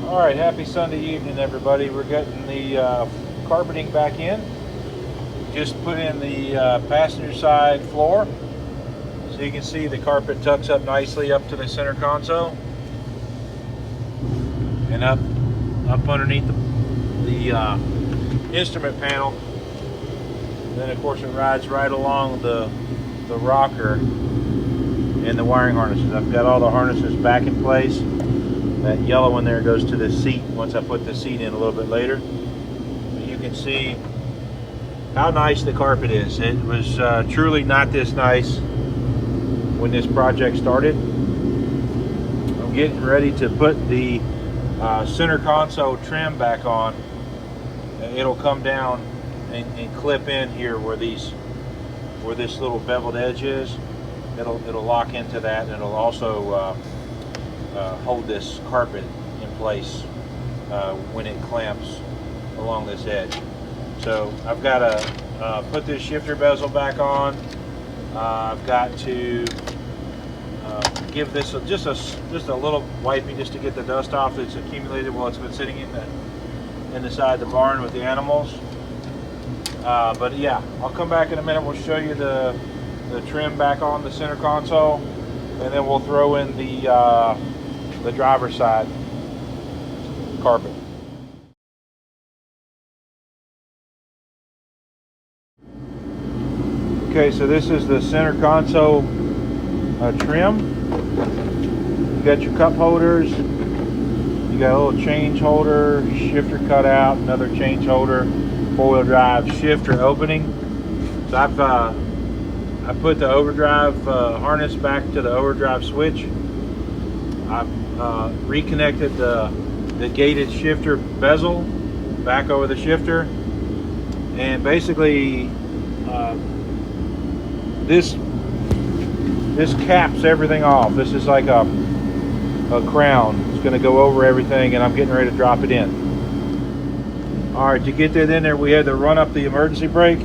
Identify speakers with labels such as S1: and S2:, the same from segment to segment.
S1: All right, happy Sunday evening, everybody. We're getting the carpeting back in. Just put in the passenger side floor. So you can see the carpet tucks up nicely up to the center console and up underneath the instrument panel. And then of course it rides right along the rocker and the wiring harnesses. I've got all the harnesses back in place. That yellow one there goes to the seat once I put the seat in a little bit later. But you can see how nice the carpet is. It was truly not this nice when this project started. I'm getting ready to put the center console trim back on. It'll come down and clip in here where this little beveled edge is. It'll lock into that, and it'll also hold this carpet in place when it clamps along this edge. So I've got to put this shifter bezel back on. I've got to give this just a little wiping just to get the dust off that's accumulated while it's been sitting in the side of the barn with the animals. But yeah, I'll come back in a minute. We'll show you the trim back on the center console, and then we'll throw in the driver's side carpet. Okay, so this is the center console trim. You got your cup holders, you got a little change holder, shifter cutout, another change holder, four-wheel drive shifter opening. So I put the overdrive harness back to the overdrive switch. I've reconnected the gated shifter bezel back over the shifter, and basically this caps everything off. This is like a crown. It's going to go over everything, and I'm getting ready to drop it in. All right, to get that in there, we had to run up the emergency brake.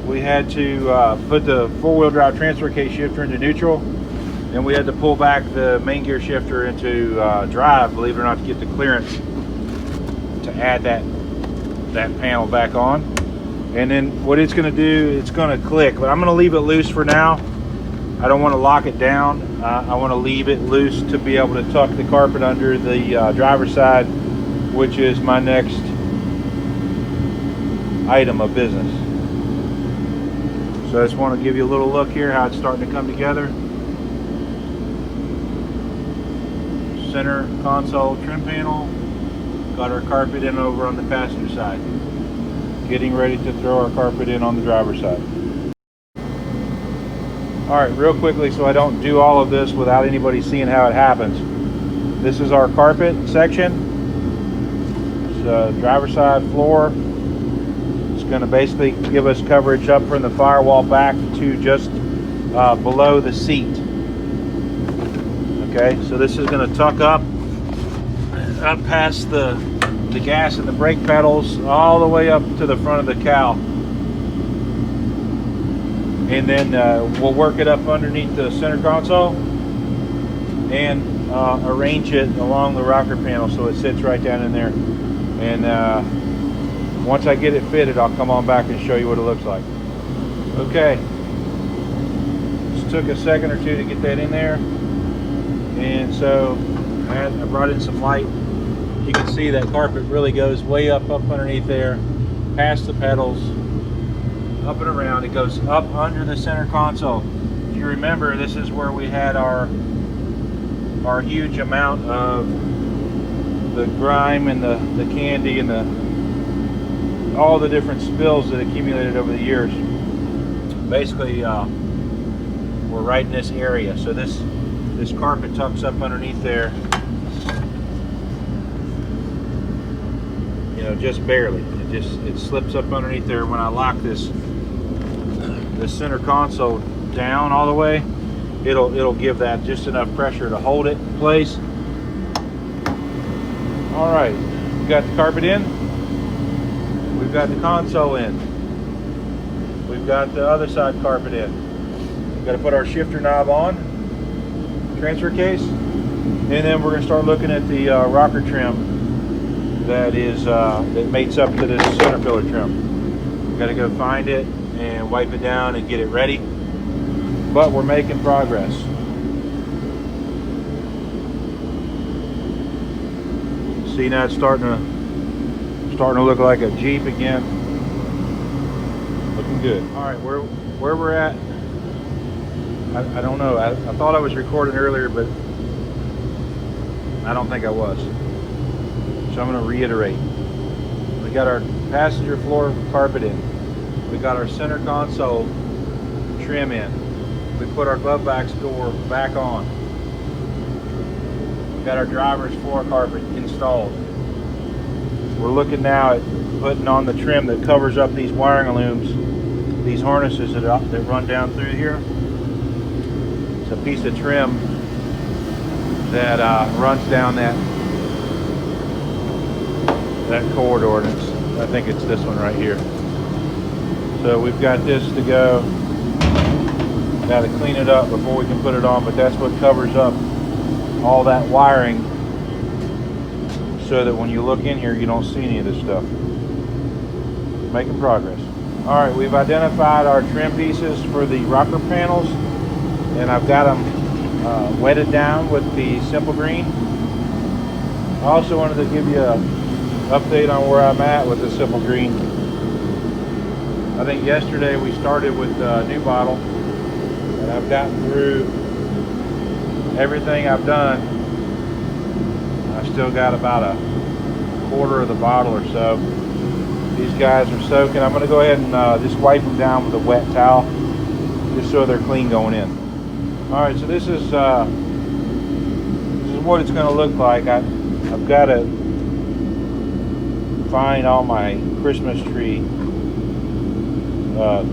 S1: We had to put the four-wheel drive transfer case shifter into neutral, and we had to pull back the main gear shifter into drive, believe it or not, to get the clearance to add that panel back on. And then what it's going to do, it's going to click, but I'm going to leave it loose for now. I don't want to lock it down. I want to leave it loose to be able to tuck the carpet under the driver's side, which is my next item of business. So I just want to give you a little look here how it's starting to come together. Center console trim panel, got our carpet in over on the passenger side. Getting ready to throw our carpet in on the driver's side. All right, real quickly, so I don't do all of this without anybody seeing how it happens. This is our carpet section. It's driver's side floor. It's going to basically give us coverage up from the firewall back to just below the seat. Okay, so this is going to tuck up past the gas and the brake pedals all the way up to the front of the cowl, and then we'll work it up underneath the center console and arrange it along the rocker panel so it sits right down in there. And once I get it fitted, I'll come on back and show you what it looks like. Okay, just took a second or two to get that in there, and so I brought in some light. You can see that carpet really goes way up underneath there, past the pedals, up and around. It goes up under the center console. If you remember, this is where we had our huge amount of the grime and the candy and all the different spills that accumulated over the years. Basically, we're right in this area. So this carpet tucks up underneath there. You know, just barely. It slips up underneath there. When I lock this center console down all the way, it'll give that just enough pressure to hold it in place. All right, we got the carpet in. We've got the console in. We've got the other side carpet in. We've got to put our shifter knob on, transfer case, And then we're going to start looking at the rocker trim that mates up to this center pillar trim. We've got to go find it and wipe it down and get it ready. But we're making progress. See, now it's starting to look like a Jeep again. Looking good. All right, where we're at, I don't know. I thought I was recording earlier, but I don't think I was. So I'm going to reiterate. We got our passenger floor carpet in. We got our center console trim in. We put our glove box door back on. We got our driver's floor carpet installed. We're looking now at putting on the trim that covers up these wiring looms, these harnesses that run down through here. It's a piece of trim that runs down that corridor, and I think it's this one right here. So we've got this to go. Got to clean it up before we can put it on, but that's what covers up all that wiring, so that when you look in here you don't see any of this stuff. Making progress. All right, we've identified our trim pieces for the rocker panels, and I've got them wetted down with the Simple Green. I also wanted to give you an update on where I'm at with the Simple Green. I think yesterday we started with a new bottle, and I've gotten through everything I've done. I still got about a quarter of the bottle or so. These guys are soaking. I'm going to go ahead and just wipe them down with a wet towel, just so they're clean going in. All right, so this is what it's going to look like. I've got to find all my Christmas tree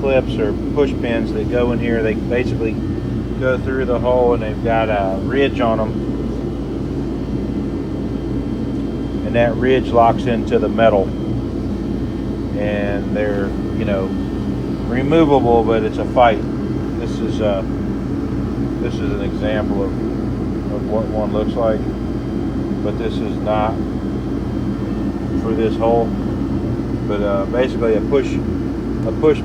S1: clips or push pins that go in here. They basically go through the hole, and they've got a ridge on them, and that ridge locks into the metal, and they're, you know, removable, but it's a fight. This is an example of what one looks like, but this is not for this hole. But basically a push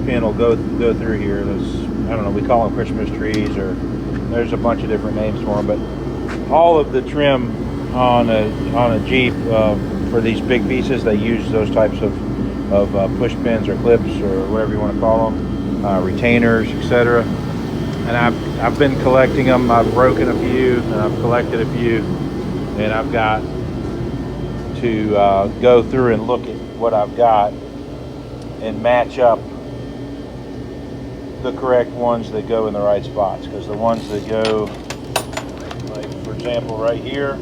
S1: pin will go through here. I don't know, we call them Christmas trees, or there's a bunch of different names for them, but all of the trim on a Jeep, for these big pieces, they use those types of push pins or clips, or whatever you want to call them, retainers, etc. And I've been collecting them. I've broken a few, and I've collected a few, and I've got to go through and look at what I've got and match up the correct ones that go in the right spots, because the ones that go, like for example right here,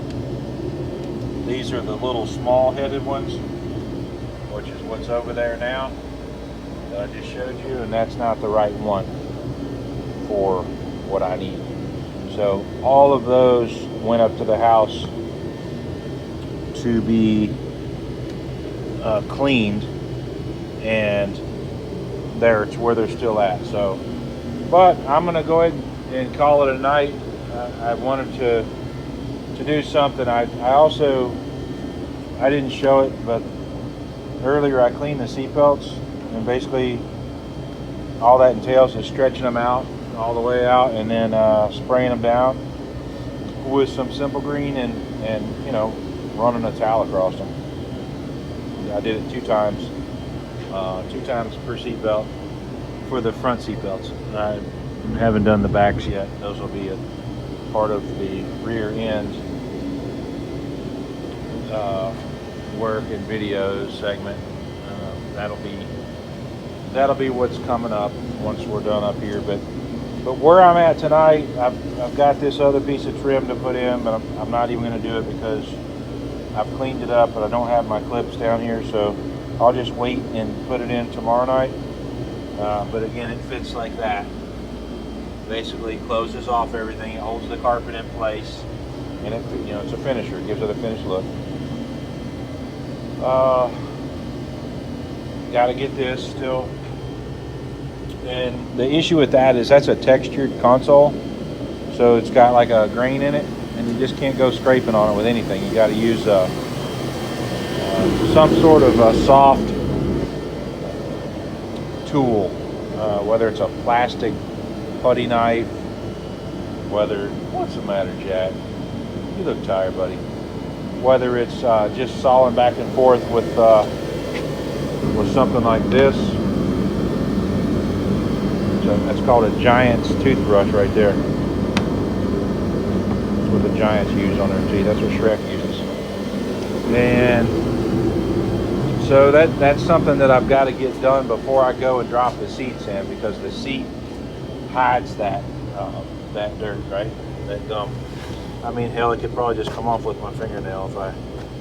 S1: these are the little small headed ones, which is what's over there now that I just showed you, and that's not the right one for what I need. So all of those went up to the house to be cleaned, and it's where they're still at. So, but I'm gonna go ahead and call it a night. I wanted to do something. I didn't show it, but earlier I cleaned the seat belts, and basically all that entails is stretching them out all the way out, and then spraying them down with some Simple Green, and you know, running a towel across them. I did it two times per seat belt for the front seat belts. I haven't done the backs yet. Those will be a part of the rear end work and videos segment. That'll be what's coming up once we're done up here. But where I'm at tonight, I've got this other piece of trim to put in, but I'm not even going to do it because I've cleaned it up, but I don't have my clips down here, so I'll just wait and put it in tomorrow night. But again, it fits like that. Basically closes off everything. It holds the carpet in place, and it, you know, it's a finisher. It gives it a finished look. Got to get this still. And the issue with that is that's a textured console, so it's got like a grain in it, and you just can't go scraping on it with anything. You got to use some sort of a soft tool, whether it's a plastic putty knife, what's the matter, Jack? You look tired, buddy. Whether it's just sawing back and forth with something like this. So that's called a Giant's toothbrush right there. That's what the Giants use on their teeth. That's what Shrek uses. And so that's something that I've got to get done before I go and drop the seats in, because the seat hides that dirt, right? That gum. I mean, hell, it could probably just come off with my fingernail if I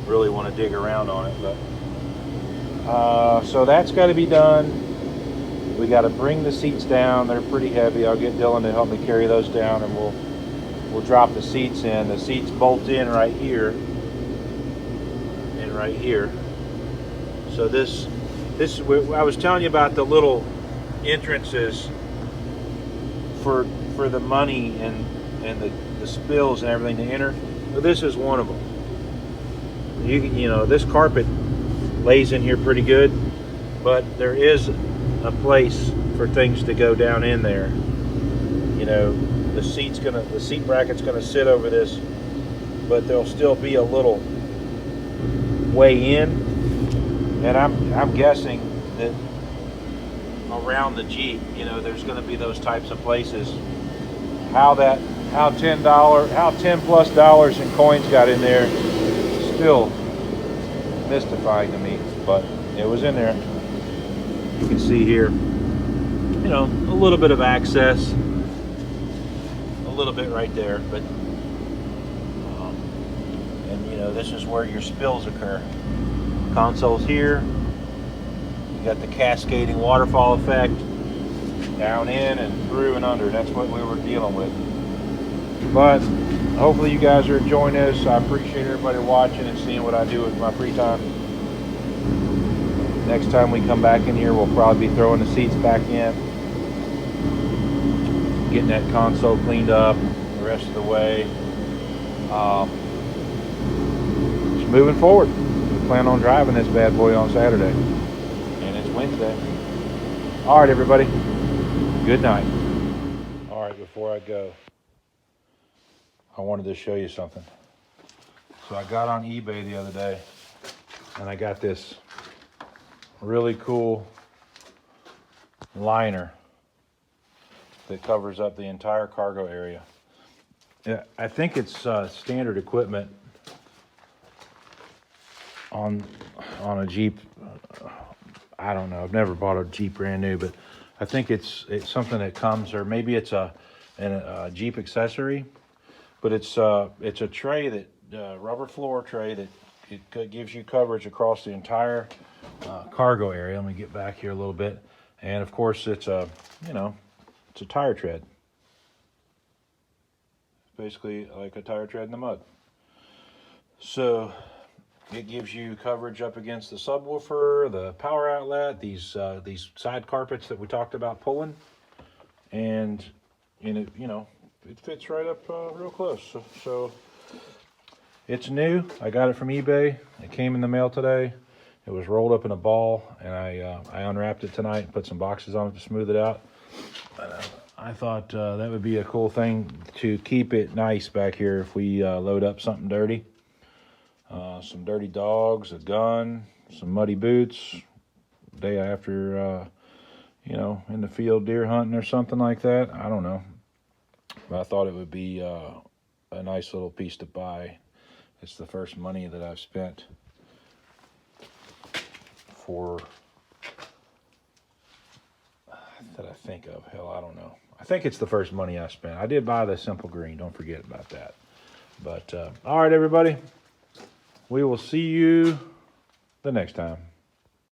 S1: really want to dig around on it. But so that's got to be done. We got to bring the seats down. They're pretty heavy. I'll get Dylan to help me carry those down, and we'll drop the seats in. The seats bolt in right here and right here. So this I was telling you about the little entrances for the money and the spills and everything to enter. Well, this is one of them. You know, this carpet lays in here pretty good, but there is a place for things to go down in there. You know, the seat bracket's gonna sit over this, but there'll still be a little way in, and I'm guessing that around the Jeep, you know, there's gonna be those types of places. How $10+ in coins got in there, still mystifying to me, but it was in there. You can see here, you know, a little bit of access, a little bit right there, but and you know, this is where your spills occur. Console's here. You got the cascading waterfall effect down in and through and under. That's what we were dealing with. But hopefully you guys are enjoying this. I appreciate everybody watching and seeing what I do with my free time. Next time we come back in here, we'll probably be throwing the seats back in, getting that console cleaned up the rest of the way. Just moving forward. We plan on driving this bad boy on Saturday, and it's Wednesday. All right, everybody. Good night. All right, before I go, I wanted to show you something. So I got on eBay the other day, and I got this really cool liner that covers up the entire cargo area. Yeah, I think it's standard equipment on a Jeep. I don't know. I've never bought a Jeep brand new, but I think it's something that comes, or maybe it's a Jeep accessory. But it's a tray that rubber floor tray that it gives you coverage across the entire cargo area. Let me get back here a little bit, and of course it's a tire tread. Basically like a tire tread in the mud. So it gives you coverage up against the subwoofer, the power outlet, these side carpets that we talked about pulling, and it, you know, it fits right up real close. So it's new. I got it from eBay. It came in the mail today. It was rolled up in a ball, and I unwrapped it tonight and put some boxes on it to smooth it out. I thought that would be a cool thing to keep it nice back here if we load up something dirty. Some dirty dogs, a gun, some muddy boots, day after, in the field deer hunting or something like that. I don't know. But I thought it would be a nice little piece to buy. It's the first money that I've spent that I think of. Hell, I don't know. I think it's the first money I spent. I did buy the Simple Green. Don't forget about that. But, all right, everybody. We will see you the next time.